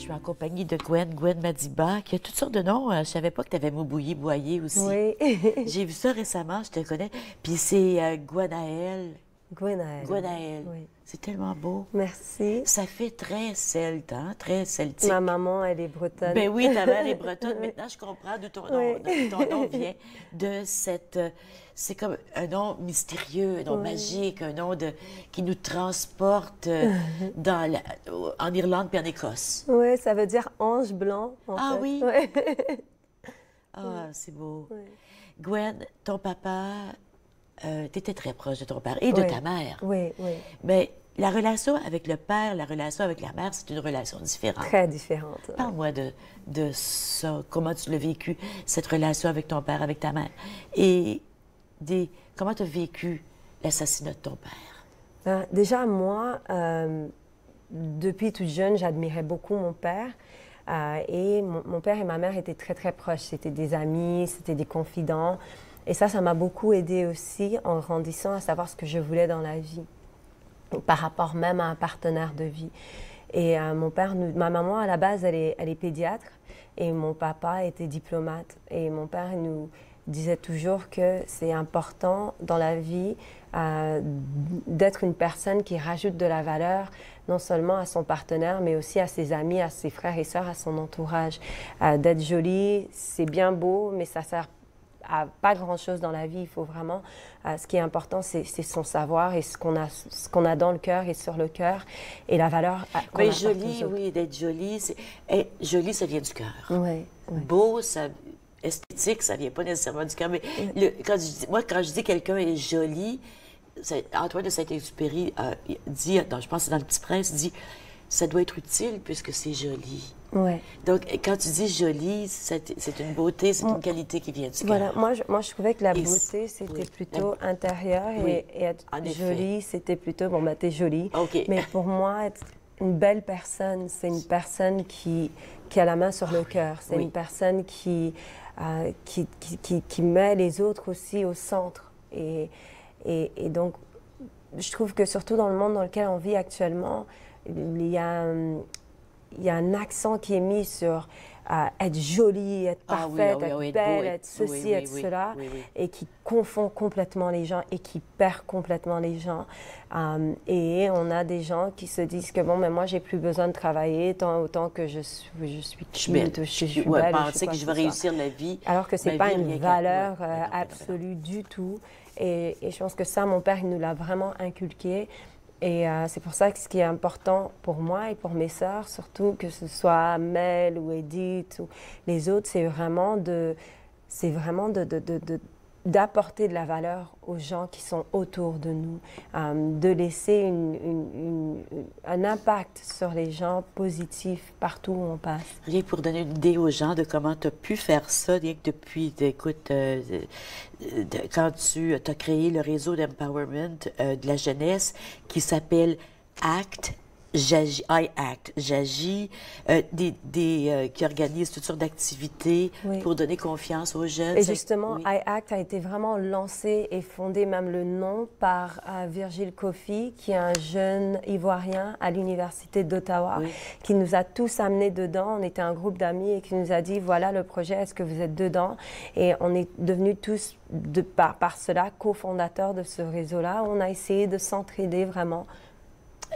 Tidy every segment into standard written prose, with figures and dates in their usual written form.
suis en compagnie de Gwen Madiba, qui a toutes sortes de noms. Je savais pas que tu avais Moubouillé Boyer aussi. Oui. J'ai vu ça récemment, je te connais. Puis c'est Gwenaëlle. Gwenaëlle. Gwenaëlle. Oui. C'est tellement beau. Merci. Ça fait très celte, hein? Très celtique. Ma maman, elle est bretonne. Ben oui, ta mère est bretonne. Oui. Maintenant, je comprends d'où ton Oui. nom vient. De cette... c'est comme un nom mystérieux, un nom Oui. magique, un nom qui nous transporte en Irlande puis en Écosse. Oui, ça veut dire ange blanc, en Ah fait. oui? Oui. Ah, c'est beau. Oui. Gwen, ton papa, tu étais très proche de ton père et de Oui. ta mère. Oui, oui. Mais la relation avec le père, la relation avec la mère, c'est une relation différente. Très différente. Parle-moi de ça, comment tu l'as vécu, cette relation avec ton père, avec ta mère, et comment tu as vécu l'assassinat de ton père. Déjà, moi, depuis toute jeune, j'admirais beaucoup mon père. Et mon père et ma mère étaient très, très proches. C'était des amis, c'était des confidents. Et ça m'a beaucoup aidée aussi en grandissant à savoir ce que je voulais dans la vie, par rapport même à un partenaire de vie. Et ma maman, à la base, elle est pédiatre et mon papa était diplomate. Et mon père nous disait toujours que c'est important dans la vie d'être une personne qui rajoute de la valeur non seulement à son partenaire, mais aussi à ses amis, à ses frères et sœurs, à son entourage. D'être jolie, c'est bien beau, mais ça sert à pas grand-chose dans la vie. Il faut vraiment... ce qui est important, c'est son savoir et ce qu'on a dans le cœur et sur le cœur et la valeur qu'on Mais apporte jolie, aux autres. oui, d'être jolie. Jolie, ça vient du cœur. Oui, oui. Beau, esthétique, ça vient pas nécessairement du cœur. Mais quand je dis quelqu'un est joli, Antoine de Saint-Exupéry dit, je pense que c'est dans Le Petit Prince, dit ça doit être utile puisque c'est joli. Ouais. Donc, quand tu dis joli, c'est une beauté, c'est une qualité qui vient du cœur. Voilà, moi je trouvais que la beauté, c'était plutôt intérieur Oui, et être en effet. jolie, c'était plutôt, bon, ben, t'es jolie. OK. Mais pour moi, être une belle personne, c'est une personne qui a la main sur le cœur. C'est Oui. une personne qui met les autres aussi au centre. Et donc, je trouve que surtout dans le monde dans lequel on vit actuellement, il y a un accent qui est mis sur être jolie, être parfaite, être belle, être ceci, être cela, et qui confond complètement les gens et qui perd complètement les gens. Et on a des gens qui se disent que bon, mais moi, j'ai plus besoin de travailler autant que je suis cute, je suis belle. Penser que je vais réussir la vie. Alors que c'est pas une valeur absolue du tout. Et je pense que ça, mon père, il nous l'a vraiment inculqué. Et c'est pour ça que ce qui est important pour moi et pour mes sœurs, surtout que ce soit Mel ou Edith ou les autres, c'est vraiment d'apporter de la valeur aux gens qui sont autour de nous, de laisser un impact sur les gens positif partout où on passe. Rien que pour donner une idée aux gens de comment tu as pu faire ça, rien que depuis, écoute, quand tu as créé le réseau d'empowerment de la jeunesse qui s'appelle ACT, J'agis, qui organise toutes sortes d'activités pour donner confiance aux jeunes. Et justement, iAct a été vraiment lancé et fondé, même le nom, par Virgile Kofi, qui est un jeune Ivoirien à l'Université d'Ottawa, qui nous a tous amenés dedans. On était un groupe d'amis et qui nous a dit, voilà le projet, est-ce que vous êtes dedans? Et on est devenus tous, par cela, cofondateurs de ce réseau-là. On a essayé de s'entraider vraiment.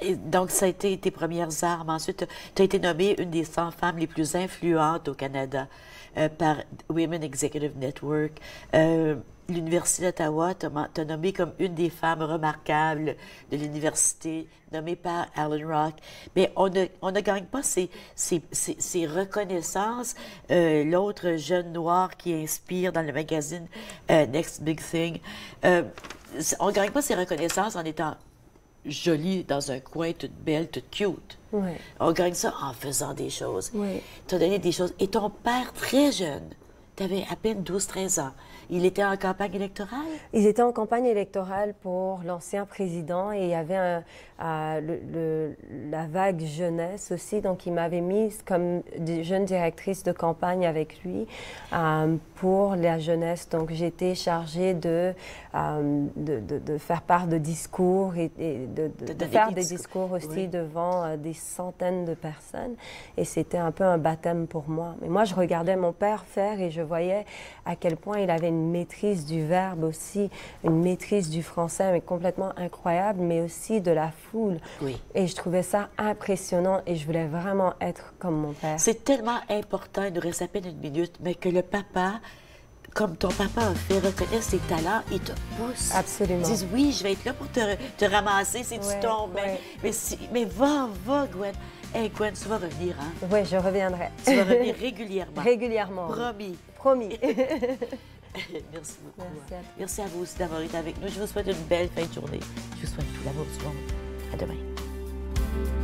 Et donc, ça a été tes premières armes. Ensuite, tu as été nommée une des 100 femmes les plus influentes au Canada par Women Executive Network. L'Université d'Ottawa t'a nommée comme une des femmes remarquables de l'université, nommée par Alan Rock. Mais on ne gagne pas ces reconnaissances. L'autre jeune noir qui inspire dans le magazine Next Big Thing, on ne gagne pas ces reconnaissances en étant jolie dans un coin, toute belle, toute cute. On gagne ça en faisant des choses. Tu as donné des choses. Et ton père, très jeune, tu avais à peine 12-13 ans. Il était en campagne électorale? Ils étaient en campagne électorale pour l'ancien président et il y avait la vague jeunesse aussi. Donc, il m'avait mise comme jeune directrice de campagne avec lui pour la jeunesse. Donc, j'étais chargée de faire part de discours et de faire des discours aussi devant des centaines de personnes. Et c'était un peu un baptême pour moi. Mais moi, je regardais mon père faire et je voyais à quel point il avait une maîtrise du verbe aussi, une maîtrise du français, mais complètement incroyable, mais aussi de la foule. Oui. Et je trouvais ça impressionnant et je voulais vraiment être comme mon père. C'est tellement important, il nous reste à peine une minute, mais que le papa, comme ton papa a fait reconnaître ses talents, il te pousse. Absolument. Ils disent, oui, je vais être là pour te ramasser si tu tombes. Mais va, Gwen. Hey, Gwen, tu vas revenir, hein? Oui, je reviendrai. Tu vas revenir régulièrement. Régulièrement. Promis. Promis. Merci beaucoup. Merci à toi. Merci à vous aussi d'avoir été avec nous. Je vous souhaite une belle fin de journée. Je vous souhaite tout l'amour du monde. À demain.